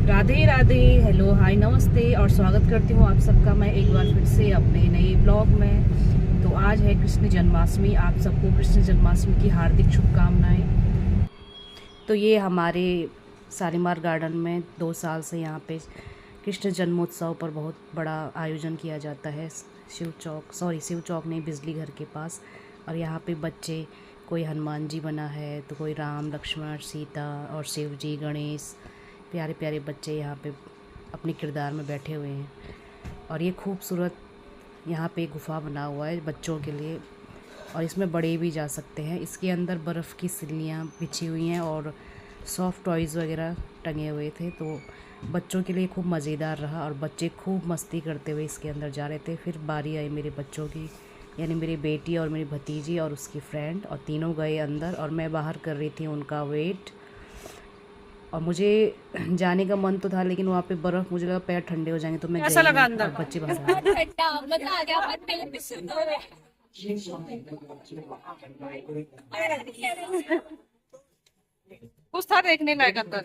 Radhe Radhe, hello, हाय, नमस्ते और स्वागत करती हूँ आप सबका मैं एक बार फिर से अपने नए ब्लॉग में। तो आज है कृष्ण जन्माष्टमी। आप सबको कृष्ण जन्माष्टमी की हार्दिक शुभकामनाएं। तो ये हमारे शालीमार गार्डन में 2 साल से यहाँ पे कृष्ण जन्मोत्सव पर बहुत बड़ा आयोजन किया जाता है। शिव चौक नहीं, बिजली घर के पास। और यहाँ पे बच्चे, कोई हनुमान जी बना है तो कोई राम लक्ष्मण सीता और शिव जी गणेश, प्यारे प्यारे बच्चे यहाँ पे अपने किरदार में बैठे हुए हैं। और ये खूबसूरत यहाँ पे गुफा बना हुआ है बच्चों के लिए, और इसमें बड़े भी जा सकते हैं। इसके अंदर बर्फ़ की सिल्लियाँ बिछी हुई हैं और सॉफ्ट टॉयज़ वगैरह टंगे हुए थे, तो बच्चों के लिए खूब मज़ेदार रहा और बच्चे खूब मस्ती करते हुए इसके अंदर जा रहे थे। फिर बारी आई मेरे बच्चों की, यानी मेरी बेटी और मेरी भतीजी और उसकी फ्रेंड, और तीनों गए अंदर और मैं बाहर कर रही थी उनका वेट। और मुझे जाने का मन तो था, लेकिन वहाँ पे बर्फ़, मुझे लगा पैर ठंडे हो जाएंगे तो मैं कैसा गई लगा नहीं। अंदर? और बच्चे बाहर आ गए। मजा आ गया। कुछ था देखने लायक अंदर।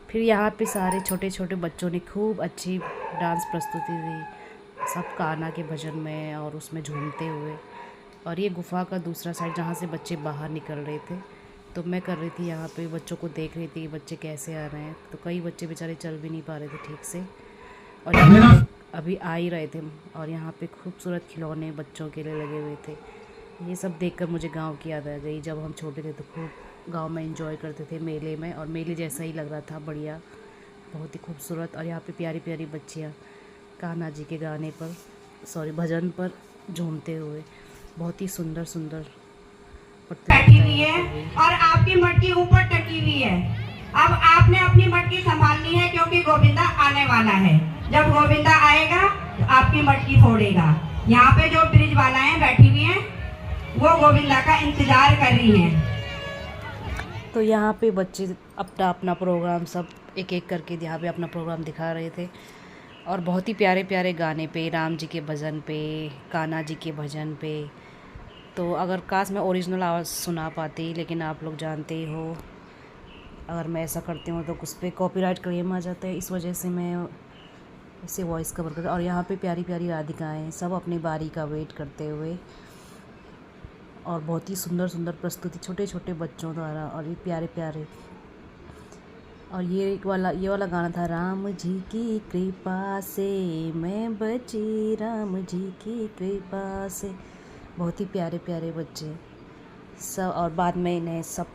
फिर यहाँ पे सारे छोटे छोटे बच्चों ने खूब अच्छी डांस प्रस्तुति दी, सब कान्हा के भजन में और उसमें झूमते हुए। और ये गुफा का दूसरा साइड, जहाँ से बच्चे बाहर निकल रहे थे, तो मैं कर रही थी यहाँ पे बच्चों को देख रही थी बच्चे कैसे आ रहे हैं। तो कई बच्चे बेचारे चल भी नहीं पा रहे थे ठीक से, और यहाँ पे अभी आ ही रहे थे। और यहाँ पे खूबसूरत खिलौने बच्चों के लिए लगे हुए थे। ये सब देखकर मुझे गांव की याद आ गई। जब हम छोटे थे तो खूब गांव में एंजॉय करते थे मेले में, और मेले जैसा ही लग रहा था, बढ़िया, बहुत ही खूबसूरत। और यहाँ पे प्यारी प्यारी बच्चियाँ कान्हा जी के गाने पर, भजन पर झूमते हुए, बहुत ही सुंदर सुंदर बैठी हुई है और आपकी मटकी ऊपर टकी हुई है। अब आपने अपनी मटकी संभालनी है, क्योंकि गोविंदा आने वाला है। जब गोविंदा आएगा तो आपकी मटकी फोड़ेगा। यहाँ पे जो ब्रिज वालाएं बैठी हुई हैं, वो गोविंदा का इंतजार कर रही हैं। तो यहाँ पे बच्चे अपना अपना प्रोग्राम सब एक एक करके यहाँ पे अपना प्रोग्राम दिखा रहे थे, और बहुत ही प्यारे प्यारे गाने पे, राम जी के भजन पे, कान्हा जी के भजन पे। तो अगर काश मैं ओरिजिनल आवाज़ सुना पाती, लेकिन आप लोग जानते ही हो अगर मैं ऐसा करती हूँ तो उस पर कॉपीराइट क्लेम आ जाता है, इस वजह से मैं इसे वॉइस कवर कर। और यहाँ पे प्यारी प्यारी राधिकाएँ सब अपनी बारी का वेट करते हुए, और बहुत ही सुंदर सुंदर प्रस्तुति छोटे छोटे बच्चों द्वारा, और ये प्यारे प्यारे। और ये वाला गाना था, राम जी की कृपा से मैं बची, राम जी की कृपा से। बहुत ही प्यारे प्यारे बच्चे सब। और बाद में इन सब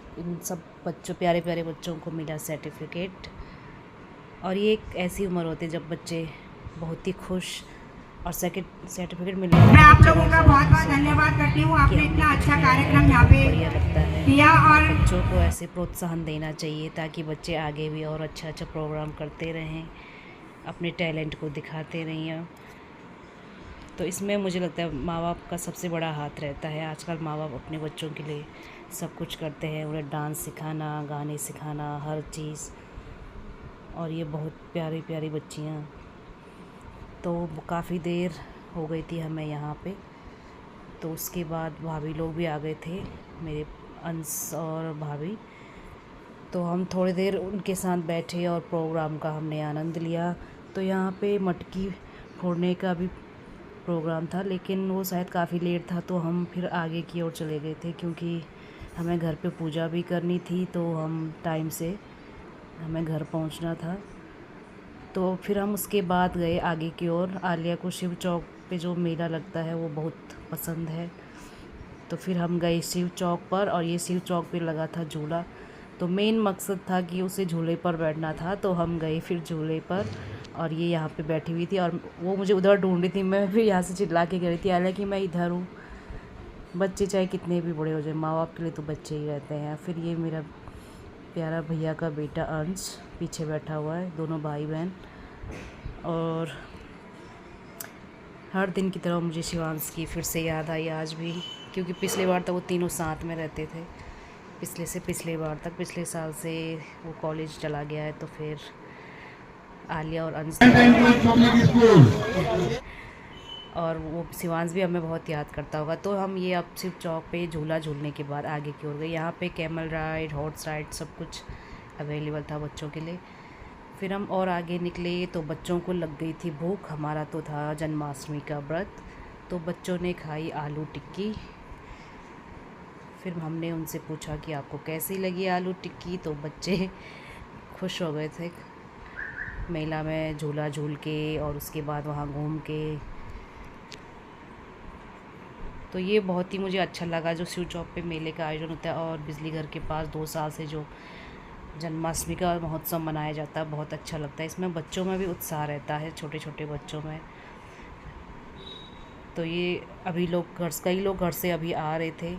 बच्चों, प्यारे प्यारे बच्चों को मिला सर्टिफिकेट। और ये एक ऐसी उम्र होती है जब बच्चे बहुत ही खुश, और सर्टिफिकेट मिलने मैं आप लोगों का बहुत बहुत धन्यवाद करती हूँ। आपने इतना अच्छा कार्यक्रम यहाँ पे बढ़िया लगता है किया, और बच्चों को ऐसे प्रोत्साहन देना चाहिए ताकि बच्चे आगे भी और अच्छा अच्छा प्रोग्राम करते रहें, अपने टैलेंट को दिखाते रहें। तो इसमें मुझे लगता है माँ बाप का सबसे बड़ा हाथ रहता है। आजकल माँ बाप अपने बच्चों के लिए सब कुछ करते हैं, उन्हें डांस सिखाना, गाने सिखाना, हर चीज़। और ये बहुत प्यारी प्यारी बच्चियाँ। तो काफ़ी देर हो गई थी हमें यहाँ पे, तो उसके बाद भाभी लोग भी आ गए थे, मेरे अंश और भाभी। तो हम थोड़ी देर उनके साथ बैठे और प्रोग्राम का हमने आनंद लिया। तो यहाँ पे मटकी फोड़ने का भी प्रोग्राम था, लेकिन वो शायद काफ़ी लेट था, तो हम फिर आगे की ओर चले गए थे, क्योंकि हमें घर पे पूजा भी करनी थी, तो हम टाइम से हमें घर पहुंचना था। तो फिर हम उसके बाद गए आगे की ओर। आलिया को शिव चौक पे जो मेला लगता है वो बहुत पसंद है, तो फिर हम गए शिव चौक पर, और ये शिव चौक पे लगा था झूला। तो मेन मकसद था कि उसे झूले पर बैठना था, तो हम गए फिर झूले पर। और ये यहाँ पे बैठी हुई थी और वो मुझे उधर ढूंढ रही थी, मैं भी यहाँ से चिल्ला के गई थी, हालांकि मैं इधर हूँ। बच्चे चाहे कितने भी बड़े हो जाए, माँ बाप के लिए तो बच्चे ही रहते हैं। फिर ये मेरा प्यारा भैया का बेटा अंश पीछे बैठा हुआ है, दोनों भाई बहन। और हर दिन की तरह मुझे शिवांश की फिर से याद आई आज भी, क्योंकि पिछले बार तक वो तीनों साथ में रहते थे, पिछले बार तक। पिछले साल से वो कॉलेज चला गया है, तो फिर आलिया और अंश। और वो शिवांश भी हमें बहुत याद करता होगा। तो हम ये अब शिव चौक पे झूला झूलने के बाद आगे की ओर गए। यहाँ पे कैमल राइड, हॉर्स राइड सब कुछ अवेलेबल था बच्चों के लिए। फिर हम और आगे निकले तो बच्चों को लग गई थी भूख। हमारा तो था जन्माष्टमी का व्रत, तो बच्चों ने खाई आलू टिक्की। फिर हमने उनसे पूछा कि आपको कैसी लगी आलू टिक्की, तो बच्चे खुश हो गए थे मेला में झूला झूल के और उसके बाद वहाँ घूम के। तो ये बहुत ही मुझे अच्छा लगा जो शिव चौक पे मेले का आयोजन होता है। और बिजली घर के पास 2 साल से जो जन्माष्टमी का महोत्सव मनाया जाता है, बहुत अच्छा लगता है। इसमें बच्चों में भी उत्साह रहता है, छोटे छोटे बच्चों में। तो ये अभी कई लोग घर से अभी आ रहे थे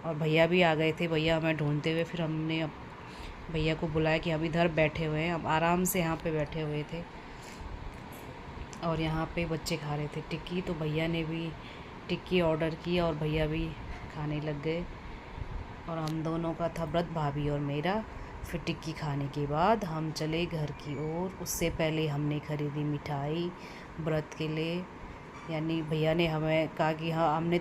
और भैया भी आ गए थे। भैया हमें ढूंढते हुए, फिर हमने भैया को बुलाया कि हम इधर बैठे हुए हैं, हम आराम से यहाँ पे बैठे हुए थे और यहाँ पे बच्चे खा रहे थे टिक्की। तो भैया ने भी टिक्की ऑर्डर की और भैया भी खाने लग गए और हम दोनों का था व्रत, भाभी और मेरा। फिर टिक्की खाने के बाद हम चले घर की ओर। उससे पहले हमने ख़रीदी मिठाई व्रत के लिए, यानी भैया ने हमें कहा कि हाँ, हमने